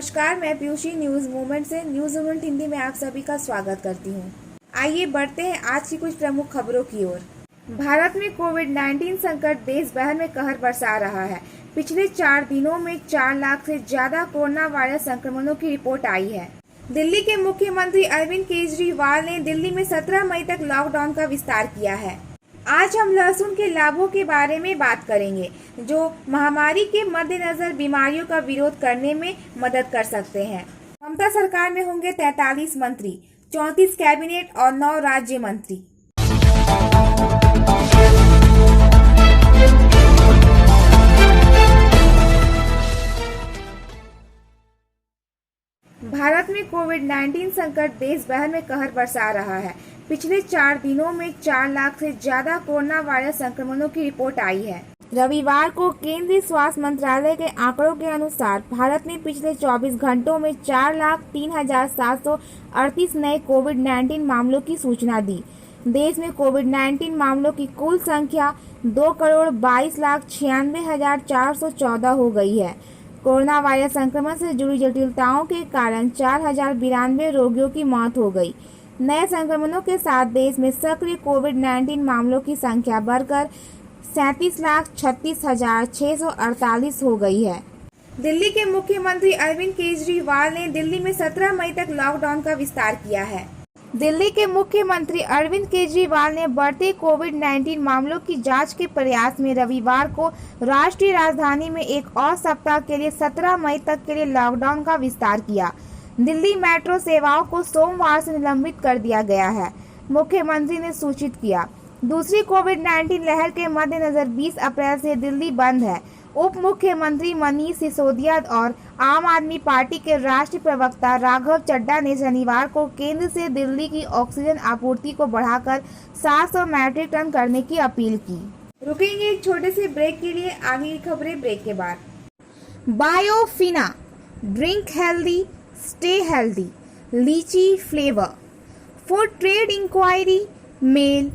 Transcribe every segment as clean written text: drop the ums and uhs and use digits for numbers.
नमस्कार, मैं Piyushji news movement से न्यूज़ मूवमेंट हिंदी में आप सभी का स्वागत करती हूँ। आइए बढ़ते हैं आज की कुछ प्रमुख खबरों की ओर। भारत में कोविड-19 संकट देश भर में कहर बरसा रहा है। पिछले 4 दिनों में 4 लाख से ज्यादा कोरोना वायरस संक्रमणों की रिपोर्ट आई है। दिल्ली के मुख्यमंत्री अरविंद केजरीवाल ने दिल्ली में 17 मई तक लॉकडाउन का विस्तार किया है। आज हम लहसुन के लाभों के बारे में बात करेंगे, जो महामारी के मद्देनजर बीमारियों का विरोध करने में मदद कर सकते हैं। ममता सरकार में होंगे 43 मंत्री, 34 कैबिनेट और 9 राज्य मंत्री। भारत में कोविड-19 संकट देश भर में कहर बरसा रहा है। पिछले 4 दिनों में 4 लाख से ज्यादा कोरोना वायरस संक्रमणों की रिपोर्ट आई है। रविवार को केंद्रीय स्वास्थ्य मंत्रालय के आंकड़ों के अनुसार भारत ने पिछले 24 घंटों में 4,03,738 नए कोविड-19 मामलों की सूचना दी। देश में कोविड-19 मामलों की कुल संख्या 2,22,96,414 हो गई है। कोरोना वायरस संक्रमण से जुड़ी जटिलताओं के कारण 4,092 रोगियों की मौत हो गई। नए संक्रमणों के साथ देश में सक्रिय कोविड-19 मामलों की संख्या बढ़कर 37,36,648 हो गई है। दिल्ली के मुख्यमंत्री अरविंद केजरीवाल ने दिल्ली में 17 मई तक लॉकडाउन का विस्तार किया है। दिल्ली के मुख्यमंत्री अरविंद केजरीवाल ने बढ़ते कोविड-19 मामलों की जांच के प्रयास में रविवार को राष्ट्रीय राजधानी में एक और सप्ताह के लिए 17 मई तक के लिए लॉकडाउन का विस्तार किया। दिल्ली मेट्रो सेवाओं को सोमवार से निलंबित कर दिया गया है, मुख्यमंत्री ने सूचित किया। दूसरी कोविड-19 लहर के मद्देनजर 20 अप्रैल से दिल्ली बंद है। उप मुख्यमंत्री मनीष सिसोदिया और आम आदमी पार्टी के राष्ट्रीय प्रवक्ता राघव चड्ढा ने शनिवार को केंद्र से दिल्ली की ऑक्सीजन आपूर्ति को बढ़ाकर 700 मैट्रिक टन करने की अपील की। रुकेंगे एक छोटे से ब्रेक के लिए, आगे की खबरें ब्रेक के बाद। Biofina, drink healthy, stay healthy, lychee flavour. For trade inquiry mail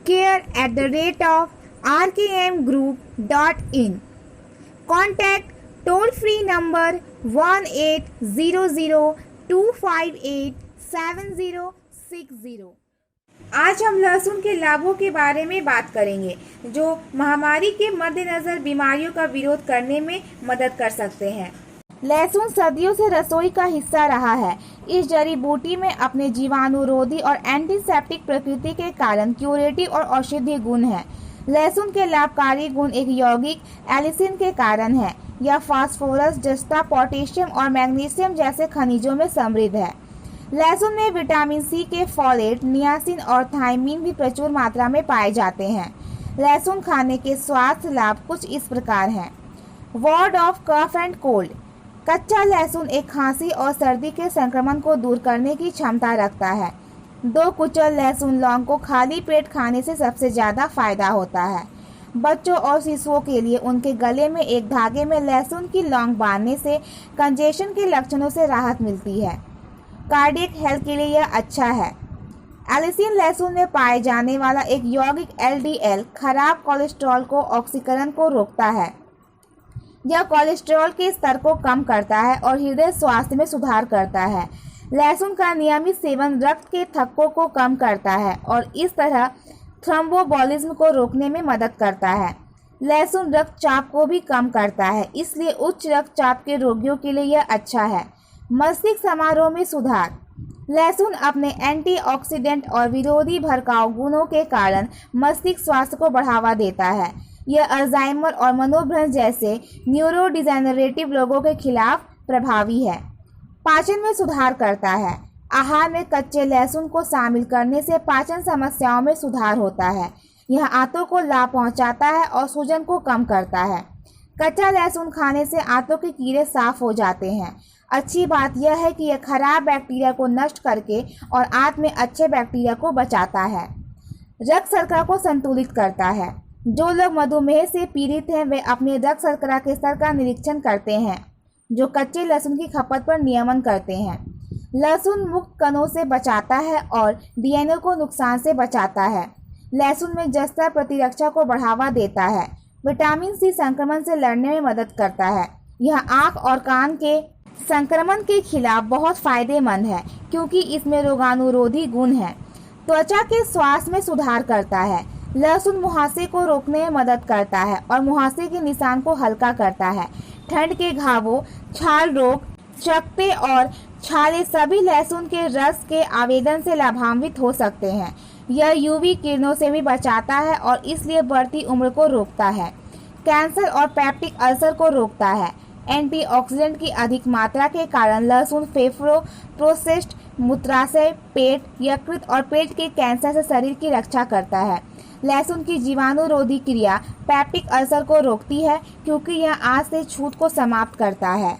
care@rkmgroup.in। Contact toll free number 1800-258-7060। आज हम लहसुन के लाभों के बारे में बात करेंगे, जो महामारी के मद्देनजर बीमारियों का विरोध करने में मदद कर सकते हैं। लहसुन सदियों से रसोई का हिस्सा रहा है। इस जड़ी बूटी में अपने जीवाणुरोधी और एंटीसेप्टिक प्रकृति के कारण क्यूरेटिव और औषधीय गुण हैं। लहसुन के लाभकारी गुण एक यौगिक एलिसिन के कारण है। यह फास्फोरस, जस्ता, पोटेशियम और मैग्नीशियम जैसे खनिजों में समृद्ध है। लहसुन में विटामिन सी के फोलेट, नियासिन और थायमीन भी प्रचुर मात्रा में पाए जाते हैं। लहसुन खाने के स्वास्थ्य लाभ कुछ इस प्रकार हैं। Ward off cough and cold. कच्चा लहसुन एक खांसी और सर्दी के संक्रमण को दूर करने की क्षमता रखता है। 2 कुचल लहसुन लौंग को खाली पेट खाने से सबसे ज्यादा फायदा होता है। बच्चों और शिशुओं के लिए उनके गले में एक धागे में लहसुन की लौंग बांधने से कंजेशन के लक्षणों से राहत मिलती है। कार्डियक हेल्थ के लिए यह अच्छा है। एलिसिन लहसुन में पाए जाने वाला एक यौगिक LDL खराब कोलेस्ट्रॉल को ऑक्सीकरण को रोकता है। यह कोलेस्ट्रॉल के स्तर को कम करता है और हृदय स्वास्थ्य में सुधार करता है। लहसुन का नियमित सेवन रक्त के थक्कों को कम करता है और इस तरह थ्रोम्बोबोलिज्म को रोकने में मदद करता है। लहसुन रक्तचाप को भी कम करता है, इसलिए उच्च रक्तचाप के रोगियों के लिए यह अच्छा है। मस्तिष्क समारोह में सुधार। लहसुन अपने एंटीऑक्सीडेंट और विरोधी भड़काऊ गुणों के कारण मस्तिष्क स्वास्थ्य को बढ़ावा देता है। यह अल्जाइमर और मनोभ्रंश जैसे न्यूरोडिजेनरेटिव रोगों के खिलाफ प्रभावी है। पाचन में सुधार करता है। आहार में कच्चे लहसुन को शामिल करने से पाचन समस्याओं में सुधार होता है। यह आंतों को लाभ पहुंचाता है और सूजन को कम करता है। कच्चा लहसुन खाने से आंतों के कीड़े साफ हो जाते हैं। अच्छी बात यह है कि यह खराब बैक्टीरिया को नष्ट करके और आंत में अच्छे बैक्टीरिया को बचाता है। रक्त शर्करा को संतुलित करता है। जो लोग मधुमेह से पीड़ित हैं वे अपने रक्त शर्करा के स्तर का निरीक्षण करते हैं, जो कच्चे लहसुन की खपत पर नियमन करते हैं। लहसुन मुक्त कणों से बचाता है और DNA को नुकसान से बचाता है। लहसुन में जस्ता प्रतिरक्षा को बढ़ावा देता है। विटामिन सी संक्रमण से लड़ने में मदद करता है। यह आंख और कान के संक्रमण के खिलाफ बहुत फायदेमंद है क्योंकि इसमें रोगाणुरोधी गुण है। त्वचा के स्वास्थ्य में सुधार करता है। लहसुन मुहासे को रोकने में मदद करता है और मुहासे के निशान को हल्का करता है। ठंड के घावों, छाल रोग, चकत्ते और छाले सभी लहसुन के रस के आवेदन से लाभान्वित हो सकते हैं। यह यूवी किरणों से भी बचाता है और इसलिए बढ़ती उम्र को रोकता है। कैंसर और पेप्टिक अल्सर को रोकता है। एंटीऑक्सीडेंट की अधिक मात्रा के कारण लहसुन फेफड़ों, प्रोस्टेट, मूत्राशय, पेट, यकृत और पेट के कैंसर से शरीर की रक्षा करता है। लहसुन की जीवाणुरोधी क्रिया पेप्टिक अल्सर को रोकती है क्योंकि यह आंत से छूत को समाप्त करता है।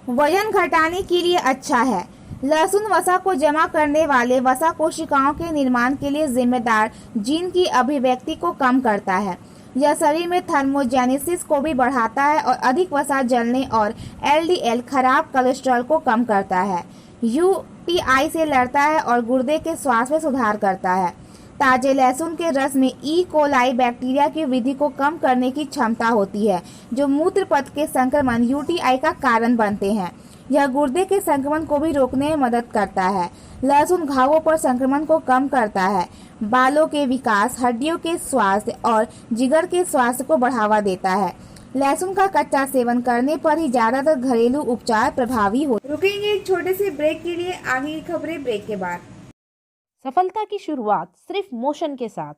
वजन घटाने के लिए अच्छा है। लहसुन वसा को जमा करने वाले वसा कोशिकाओं के निर्माण के लिए जिम्मेदार जीन की अभिव्यक्ति को कम करता है। यह शरीर में थर्मोजेनेसिस को भी बढ़ाता है और अधिक वसा जलने और एलडीएल खराब कोलेस्ट्रॉल को कम करता है। यूटीआई से लड़ता है और गुर्दे के स्वास्थ्य में सुधार करता है। ताजे लहसुन के रस में ई कोलाई बैक्टीरिया की वृद्धि को कम करने की क्षमता होती है, जो मूत्र पथ के संक्रमण यूटीआई का कारण बनते हैं। यह गुर्दे के संक्रमण को भी रोकने में मदद करता है। लहसुन घावों पर संक्रमण को कम करता है, बालों के विकास, हड्डियों के स्वास्थ्य और जिगर के स्वास्थ्य को बढ़ावा देता है। लहसुन का कच्चा सेवन करने पर ही ज्यादातर घरेलू उपचार प्रभावी होते हैं। रुकेंगे एक छोटे से ब्रेक के लिए, आगे की खबरें ब्रेक के बाद। सफलता की शुरुआत सिर्फ मोशन के साथ।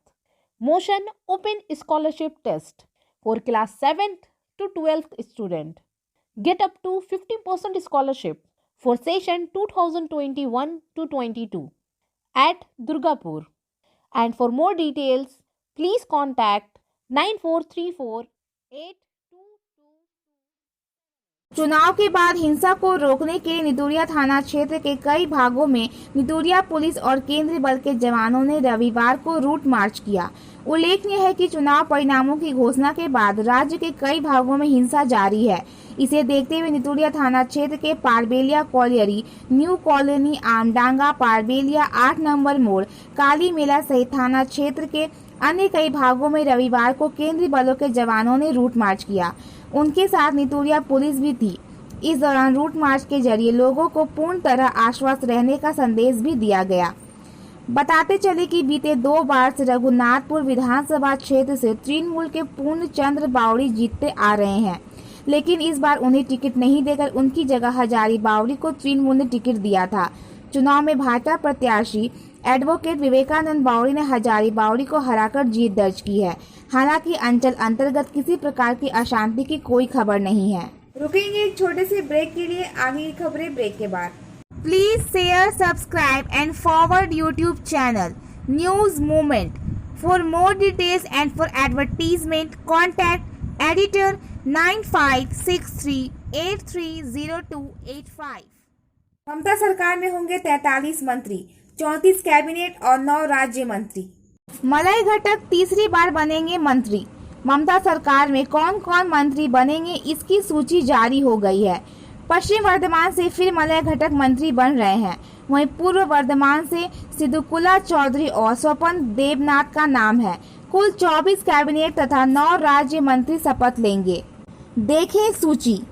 Motion open scholarship test for class 7th to 12th student. Get up to 50% scholarship for session 2021-22 at Durgapur. And for more details, please contact 9434-822. चुनाव के बाद हिंसा को रोकने के लिए नितुरिया थाना क्षेत्र के कई भागों में नितुरिया पुलिस और केंद्रीय बल के जवानों ने रविवार को रूट मार्च किया। उल्लेखनीय है कि चुनाव परिणामों की घोषणा के बाद राज्य के कई भागों में हिंसा जारी है। इसे देखते हुए नितुरिया थाना क्षेत्र के पारबेलिया कॉलियरी, न्यू कॉलोनी, आमडांगा, पारबेलिया, 8 नंबर मोड़, काली मेला सहित थाना क्षेत्र के अन्य कई भागों में रविवार को केंद्रीय बलों के जवानों ने रूट मार्च किया। उनके साथ नितुरिया पुलिस भी थी। इस दौरान रूट मार्च के जरिए लोगों को पूर्ण तरह आश्वस्त रहने का संदेश भी दिया गया। बताते चले कि बीते 2 बार से रघुनाथपुर विधानसभा क्षेत्र से तृणमूल के पूर्णचंद्र बावड़ी जीतते आ रहे हैं, लेकिन इस बार उन्हें टिकट नहीं देकर उनकी जगह हजारी बावड़ी को तृणमूल ने टिकट दिया था। चुनाव में भाजपा प्रत्याशी एडवोकेट विवेकानंद बावड़ी ने हजारी बावड़ी को हराकर जीत दर्ज की है। हालांकि अंचल अंतर्गत किसी प्रकार की अशांति की कोई खबर नहीं है। रुकेंगे एक छोटे से ब्रेक के लिए, आगे की खबरें ब्रेक के बाद। Please share, subscribe and forward YouTube channel news movement. For more details and for advertisement contact editor 9563830285। ममता सरकार में होंगे 43 मंत्री, 34 कैबिनेट और 9 राज्य मंत्री। मलय घटक तीसरी बार बनेंगे मंत्री। ममता सरकार में कौन कौन मंत्री बनेंगे, इसकी सूची जारी हो गई है। पश्चिम वर्धमान से फिर मलय घटक मंत्री बन रहे हैं। वहीं पूर्व वर्धमान से सिद्धुकुला चौधरी और स्वपन देवनाथ का नाम है। कुल 24 कैबिनेट तथा 9 राज्य मंत्री शपथ लेंगे। देखें सूची।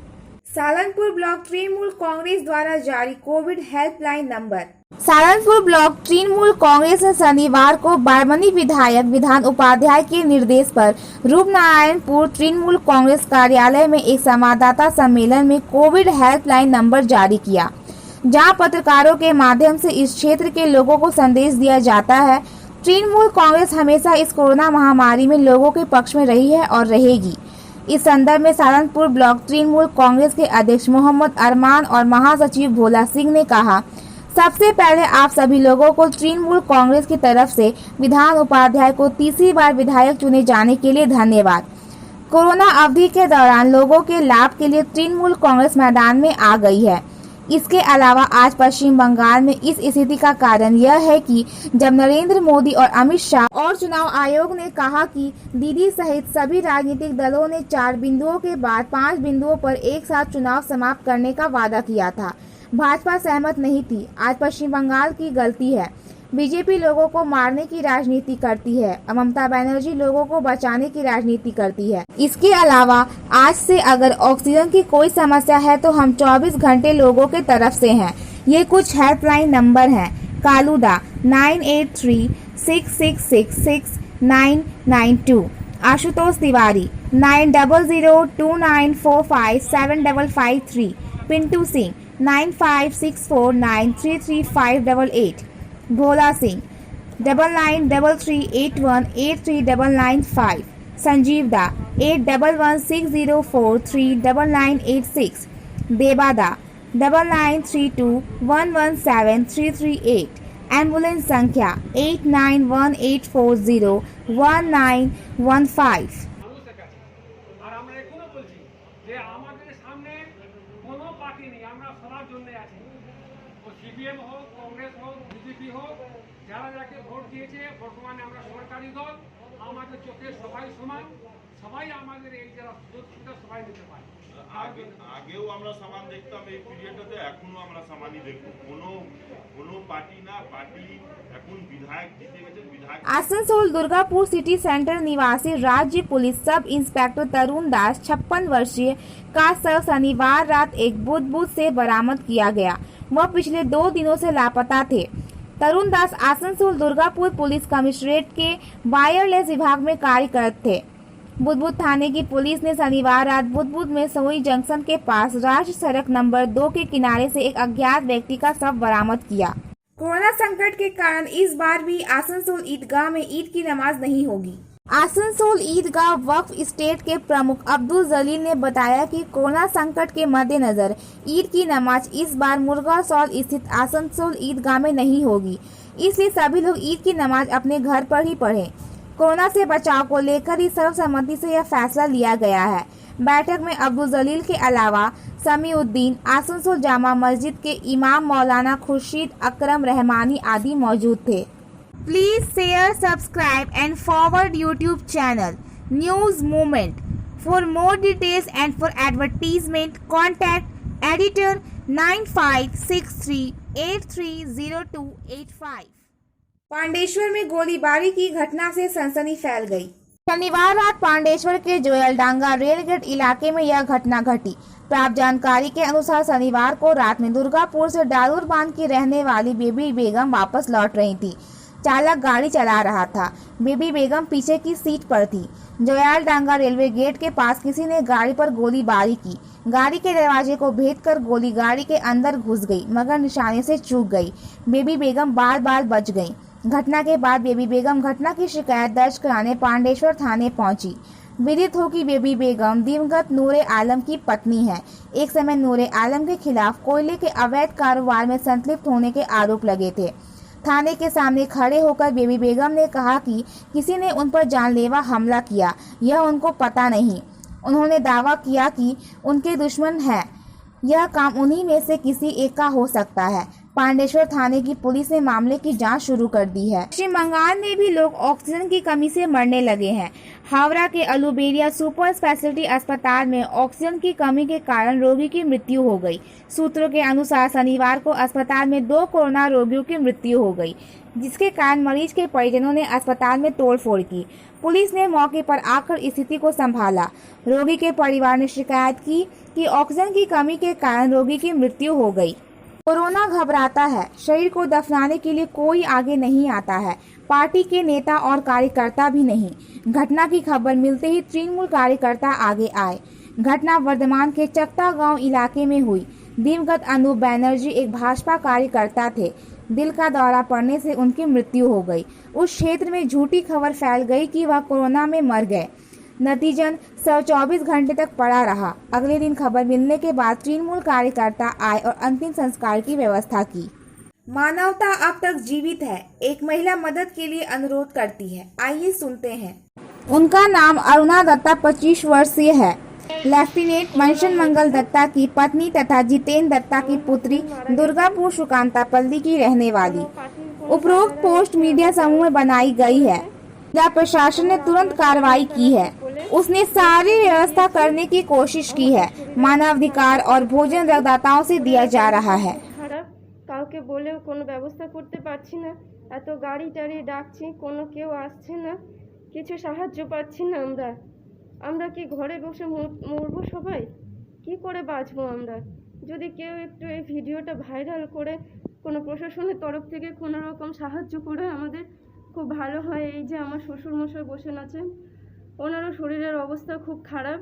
सालनपुर ब्लॉक तृणमूल कांग्रेस द्वारा जारी Covid helpline number. Salanpur block Trinamool Congress ने शनिवार को बारमनी विधायक विधान उपाध्याय के निर्देश पर रूपनारायणपुर तृणमूल कांग्रेस कार्यालय में एक संवाददाता सम्मेलन में कोविड हेल्पलाइन नंबर जारी किया, जहां पत्रकारों के माध्यम से इस क्षेत्र के लोगों को संदेश दिया जाता है। तृणमूल कांग्रेस हमेशा इस कोरोना महामारी में लोगों के पक्ष में रही है और रहेगी। इस संदर्भ में सालनपुर ब्लॉक तृणमूल कांग्रेस के अध्यक्ष मोहम्मद अरमान और महासचिव भोला सिंह ने कहा, सबसे पहले आप सभी लोगों को तृणमूल कांग्रेस की तरफ से विधान उपाध्याय को तीसरी बार विधायक चुने जाने के लिए धन्यवाद। कोरोना अवधि के दौरान लोगों के लाभ के लिए तृणमूल कांग्रेस मैदान में आ गई है। इसके अलावा आज पश्चिम बंगाल में इस स्थिति का कारण यह है कि जब नरेंद्र मोदी और अमित शाह और चुनाव आयोग ने कहा कि दीदी सहित सभी राजनीतिक दलों ने 4 बिंदुओं के बाद 5 बिंदुओं पर एक साथ चुनाव समाप्त करने का वादा किया था, भाजपा सहमत नहीं थी। आज पश्चिम बंगाल की गलती है। बीजेपी लोगों को मारने की राजनीति करती है और ममता बनर्जी लोगों को बचाने की राजनीति करती है। इसके अलावा आज से अगर ऑक्सीजन की कोई समस्या है तो हम 24 घंटे लोगों के तरफ से हैं। ये कुछ हेल्पलाइन नंबर हैं। कालूदा 9836666992, आशुतोष तिवारी 900294575553, पिंटू सिंह 9564933588, भोला सिंह 993381839995, संजीव दा 811604399986, देबादा 9932117338, एम्बुलेंस संख्या 8918401915। আর আমরা এখনো বলছি যে আমাদের সামনে কোনো পার্টি নেই, আমরা সবার জন্য আছি। ও সিপিএম হোক, কংগ্রেস হোক, বিজেপি হোক, যারা যাকে ভোট দিয়েছে, বর্তমানে আমরা সরকারি দল, আমাদের চোখে সবাই সমান, সবাই আমাদের এই যারা সুযোগ সুবিধা সবাই নিতে পারে। আগেও আমরা সমান দেখতাম, এই পিরিয়ডটাতে এখনো আমরা সমানই দেখব। কোনো পার্টি না, পার্টি এখন বিধায়ক জিতে গেছে, বিধায়ক। आसनसोल दुर्गापुर सिटी सेंटर निवासी राज्य पुलिस सब इंस्पेक्टर तरुण दास 56 वर्षीय का शव शनिवार रात एक बुध से बरामद किया गया। वह पिछले 2 दिनों से लापता थे। तरुण दास आसनसोल दुर्गापुर पुलिस कमिश्नरेट के वायरलेस विभाग में कार्य करते थे। बुधबुद थाने की पुलिस ने शनिवार रात बुधबुद में सोई जंक्शन के पास राष्ट्रीय सड़क नंबर 2 के किनारे से एक अज्ञात व्यक्ति का शव बरामद किया। कोरोना संकट के कारण इस बार भी आसनसोल ईदगाह में ईद की नमाज नहीं होगी। आसनसोल ईदगाह वक्फ स्टेट के प्रमुख अब्दुल जलील ने बताया कि कोरोना संकट के मद्देनजर ईद की नमाज इस बार मुर्गासौल स्थित आसनसोल ईदगाह में नहीं होगी, इसलिए सभी लोग ईद की नमाज अपने घर पर ही पढ़ें। कोरोना से बचाव को लेकर ही सर्वसम्मति से यह फैसला लिया गया है। बैठक में अब्दुल जलील के अलावा समीउद्दीन, आसनसोल जामा मस्जिद के इमाम मौलाना खुर्शीद अकरम रहमानी आदि मौजूद थे। Please share, subscribe and forward YouTube channel news movement. For more details and for advertisement contact editor 9563830285। Pandeshwar में गोलीबारी की घटना से सनसनी फैल गई। शनिवार रात पांडेश्वर के जोयलडांगा रेलगेट इलाके में यह घटना घटी। प्राप्त जानकारी के अनुसार शनिवार को रात में दुर्गापुर से डालूर बांध की रहने वाली बेबी बेगम वापस लौट रही थी। चालक गाड़ी चला रहा था। बेबी बेगम पीछे की सीट पर थी। जोयालडांगा रेलवे गेट के पास किसी ने गाड़ी पर गोलीबारी की। गाड़ी के दरवाजे को भेदकर गोली गाड़ी के अंदर घुस गई, मगर निशाने से चूक गई। बेबी बेगम बाल बाल बच गई। घटना के बाद बेबी बेगम घटना की शिकायत दर्ज कराने पांडेश्वर थाने पहुंची। विदित हो कि बेबी बेगम दिवंगत नूरे आलम की पत्नी है। एक समय नूरे आलम के खिलाफ कोयले के अवैध कारोबार में संलिप्त होने के आरोप लगे थे। थाने के सामने खड़े होकर बेबी बेगम ने कहा कि किसी ने उन पर जानलेवा हमला किया, यह उनको पता नहीं। उन्होंने दावा किया कि उनके दुश्मन हैं, यह काम उन्हीं में से किसी एक का हो सकता है। पांडेश्वर थाने की पुलिस ने मामले की जांच शुरू कर दी है। पश्चिम बंगाल में भी लोग ऑक्सीजन की कमी से मरने लगे हैं। हावड़ा के अलुबेरिया सुपर स्पेशलिटी अस्पताल में ऑक्सीजन की कमी के कारण रोगी की मृत्यु हो गई। सूत्रों के अनुसार शनिवार को अस्पताल में 2 कोरोना रोगियों की मृत्यु हो गई, जिसके कारण मरीज के परिजनों ने अस्पताल में तोड़फोड़ की। पुलिस ने मौके पर आकर स्थिति को संभाला। रोगी के परिवार ने शिकायत की कि ऑक्सीजन की कमी के कारण रोगी की मृत्यु हो गई। कोरोना घबराता है, शरीर को दफनाने के लिए कोई आगे नहीं आता है, पार्टी के नेता और कार्यकर्ता भी नहीं। घटना की खबर मिलते ही तृणमूल कार्यकर्ता आगे आए। घटना वर्धमान के चकता गांव इलाके में हुई। दिवंगत अनूप बैनर्जी एक भाजपा कार्यकर्ता थे। दिल का दौरा पड़ने से उनकी मृत्यु हो गई। उस क्षेत्र में झूठी खबर फैल गई कि वह कोरोना में मर गए। नतीजन 24 घंटे तक पड़ा रहा। अगले दिन खबर मिलने के बाद तृणमूल कार्यकर्ता आए और अंतिम संस्कार की व्यवस्था की। मानवता अब तक जीवित है, एक महिला मदद के लिए अनुरोध करती है। आइए सुनते हैं। उनका नाम अरुणा दत्ता 25 वर्षीय है। लेफ्टिनेंट मनशन मंगल दत्ता की पत्नी तथा जितेंद्र दत्ता की पुत्री दुर्गापुर सुकांतापल्ली की रहने वाली। उपरोक्त पोस्ट मीडिया समूह में बनाई गई है। जिला प्रशासन ने तुरंत कार्रवाई की है। उसने सारी व्यवस्था करने की कोशिश की है। मानवाधिकार और भोजन रक्तदाताओं से दिया जा रहा है। খারাপ কাউকে বলেও কোনো ব্যবস্থা করতে পারছি না। এত গাড়ি টাড়ি ডাকছি, কোনো কেউ আসছে না, কিছু সাহায্য পাচ্ছি না। আমরা কি ঘরে বসে মরবো সবাই? কি করে বাঁচবো আমরা? যদি কেউ একটু এই ভিডিওটা ভাইরাল করে কোনো প্রশাসনের তরফ থেকে কোনো রকম সাহায্য করে আমাদের খুব ভালো হয়। এই যে আমার শ্বশুরমশাই বসে আছেন, ওনারও শরীরের অবস্থা খুব খারাপ।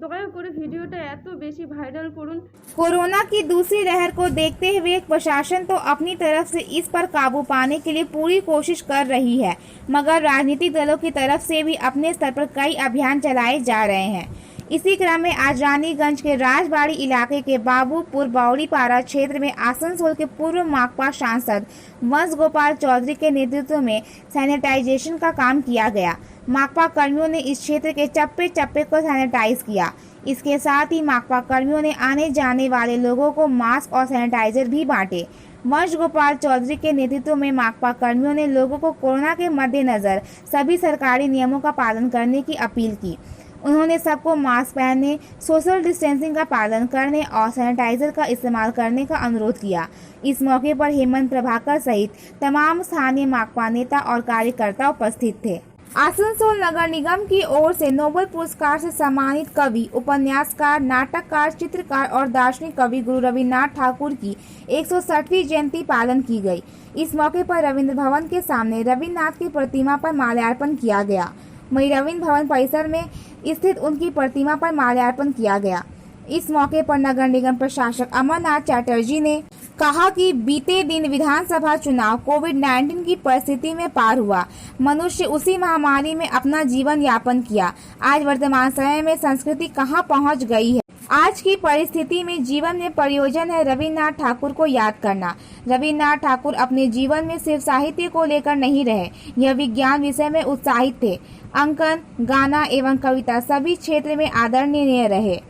দয়া করে ভিডিওটা এত বেশি ভাইরাল করুন। कोरोना की दूसरी लहर को देखते हुए प्रशासन तो अपनी तरफ से इस पर काबू पाने के लिए पूरी कोशिश कर रही है, मगर राजनीतिक दलों की तरफ से भी अपने स्तर पर कई अभियान चलाए जा रहे हैं। इसी क्रम में आज रानीगंज के राजबाड़ी इलाके के बाबूपुर बौड़ीपारा क्षेत्र में आसनसोल के पूर्व माकपा सांसद वंश गोपाल चौधरी के नेतृत्व में सैनिटाइजेशन का काम किया गया। माकपा कर्मियों ने इस क्षेत्र के चप्पे चप्पे को सैनिटाइज किया। इसके साथ ही माकपा कर्मियों ने आने जाने वाले लोगों को मास्क और सैनिटाइजर भी बांटे। वंश गोपाल चौधरी के नेतृत्व में माकपा कर्मियों ने लोगों को कोरोना के मद्देनजर सभी सरकारी नियमों का पालन करने की अपील की। उन्होंने सबको मास्क पहनने, सोशल डिस्टेंसिंग का पालन करने और सैनिटाइजर का इस्तेमाल करने का अनुरोध किया। इस मौके पर हेमंत प्रभाकर सहित तमाम स्थानीय माकपा नेता और कार्यकर्ता उपस्थित थे। आसनसोल नगर निगम की ओर से नोबेल पुरस्कार से सम्मानित कवि, उपन्यासकार, नाटककार, चित्रकार और दार्शनिक कवि गुरु रविन्द्रनाथ ठाकुर की 160वीं जयंती पालन की गई। इस मौके पर रविंद्र भवन के सामने रविन्द्रनाथ की प्रतिमा पर माल्यार्पण किया गया। वहीं रविन्द्र भवन परिसर में स्थित उनकी प्रतिमा पर माल्यार्पण किया गया। इस मौके पर नगर निगम प्रशासक अमरनाथ चटर्जी ने कहा कि बीते दिन विधानसभा चुनाव कोविड-19 की परिस्थिति में पार हुआ। मनुष्य उसी महामारी में अपना जीवन यापन किया। आज वर्तमान समय में संस्कृति कहां पहुंच गई है। आज की परिस्थिति में जीवन में प्रयोजन है रविन्द्रनाथ ठाकुर को याद करना। रविन्द्रनाथ ठाकुर अपने जीवन में सिर्फ साहित्य को लेकर नहीं रहे, यह विज्ञान विषय में उत्साहित थे। अंकन, गाना एवं कविता सभी क्षेत्र में आदरणीय रहे।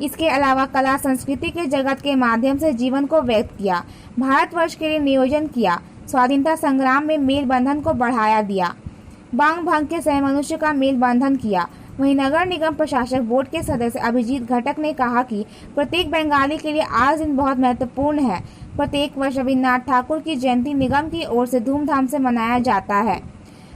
इसके अलावा कला संस्कृति के जगत के माध्यम से जीवन को व्यक्त किया, भारतवर्ष के लिए नियोजन किया, स्वाधीनता संग्राम में मेल बंधन को बढ़ाया दिया, बांग भंग के समय मनुष्य का मेल बंधन किया। वहीं नगर निगम प्रशासक बोर्ड के सदस्य अभिजीत घटक ने कहा कि प्रत्येक बंगाली के लिए आज दिन बहुत महत्वपूर्ण है। प्रत्येक वर्ष रविन्द्रनाथ ठाकुर की जयंती निगम की ओर से धूमधाम से मनाया जाता है,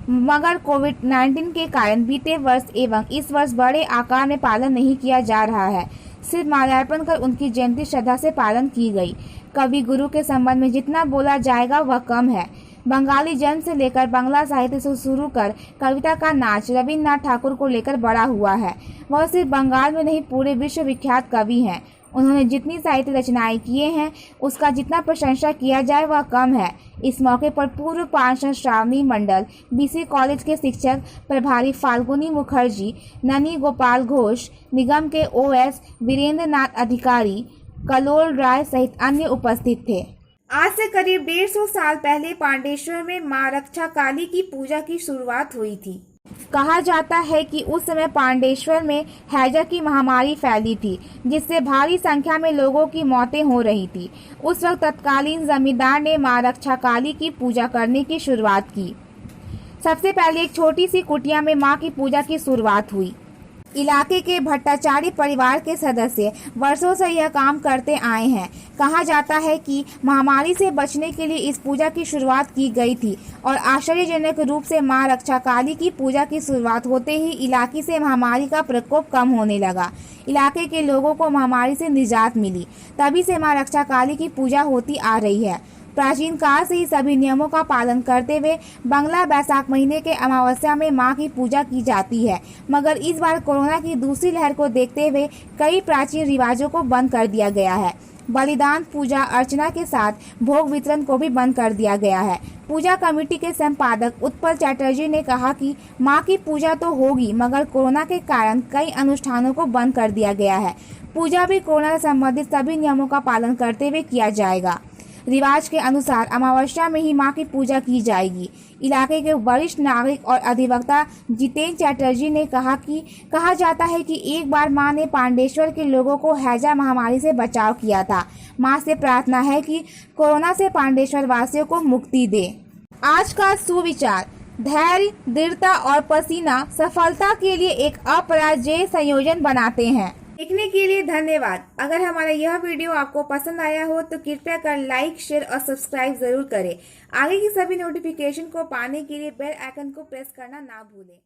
मगर कोविड-19 के कारण बीते वर्ष एवं इस वर्ष बड़े आकार में पालन नहीं किया जा रहा है। सिर्फ माल्यार्पण कर उनकी जयंती श्रद्धा से पालन की गई। कवि गुरु के संबंध में जितना बोला जाएगा वह कम है। बंगाली जन्म से लेकर बांग्ला साहित्य से शुरू कर कविता का नाच रविन्द्रनाथ ठाकुर को लेकर बड़ा हुआ है। वह सिर्फ बंगाल में नहीं पूरे विश्व विख्यात कवि हैं। उन्होंने जितनी साहित्य रचनाएं किए हैं उसका जितना प्रशंसा किया जाए वह कम है। इस मौके पर पूर्व पार्षद श्रावणी मंडल, बीसी कॉलेज के शिक्षक प्रभारी फाल्गुनी मुखर्जी, ननी गोपाल घोष, निगम के ओएस वीरेंद्र नाथ अधिकारी, कलोल राय सहित अन्य उपस्थित थे। आज से करीब 150 साल पहले पांडेश्वर में मां रक्षा काली की पूजा की शुरुआत हुई थी। कहा जाता है कि उस समय पांडेश्वर में हैजा की महामारी फैली थी, जिससे भारी संख्या में लोगों की मौतें हो रही थी। उस वक्त तत्कालीन जमींदार ने मां रक्षा काली की पूजा करने की शुरुआत की। सबसे पहले एक छोटी सी कुटिया में मां की पूजा की शुरुआत हुई। इलाके के भट्टाचारी परिवार के सदस्य वर्षों से यह काम करते आए हैं। कहा जाता है कि महामारी से बचने के लिए इस पूजा की शुरुआत की गई थी और आश्चर्यजनक रूप से मां रक्षा काली की पूजा की शुरुआत होते ही इलाके से महामारी का प्रकोप कम होने लगा। इलाके के लोगों को महामारी से निजात मिली। तभी से मां रक्षा काली की पूजा होती आ रही है। प्राचीन काल से ही सभी नियमों का पालन करते हुए बंगला बैसाख महीने के अमावस्या में मां की पूजा की जाती है, मगर इस बार कोरोना की दूसरी लहर को देखते हुए कई प्राचीन रिवाजों को बंद कर दिया गया है। बलिदान, पूजा अर्चना के साथ भोग वितरण को भी बंद कर दिया गया है। पूजा कमेटी के संपादक उत्पल चटर्जी ने कहा कि मां की पूजा तो होगी, मगर कोरोना के कारण कई अनुष्ठानों को बंद कर दिया गया है। पूजा भी कोरोना से संबंधित सभी नियमों का पालन करते हुए किया जाएगा। रिवाज के अनुसार अमावस्या में ही मां की पूजा की जाएगी। इलाके के वरिष्ठ नागरिक और अधिवक्ता जितेंद्र चटर्जी ने कहा जाता है कि एक बार मां ने पांडेश्वर के लोगों को हैजा महामारी से बचाव किया था। मां से प्रार्थना है कि कोरोना से पांडेश्वर वासियों को मुक्ति दे। आज का सुविचार: धैर्य, दृढ़ता और पसीना सफलता के लिए एक अपराजेय संयोजन बनाते हैं। देखने के लिए धन्यवाद। अगर हमारा यह वीडियो आपको पसंद आया हो तो कृपया कर लाइक, शेयर और सब्सक्राइब जरूर करें। आगे की सभी नोटिफिकेशन को पाने के लिए बेल आइकन को प्रेस करना ना भूलें।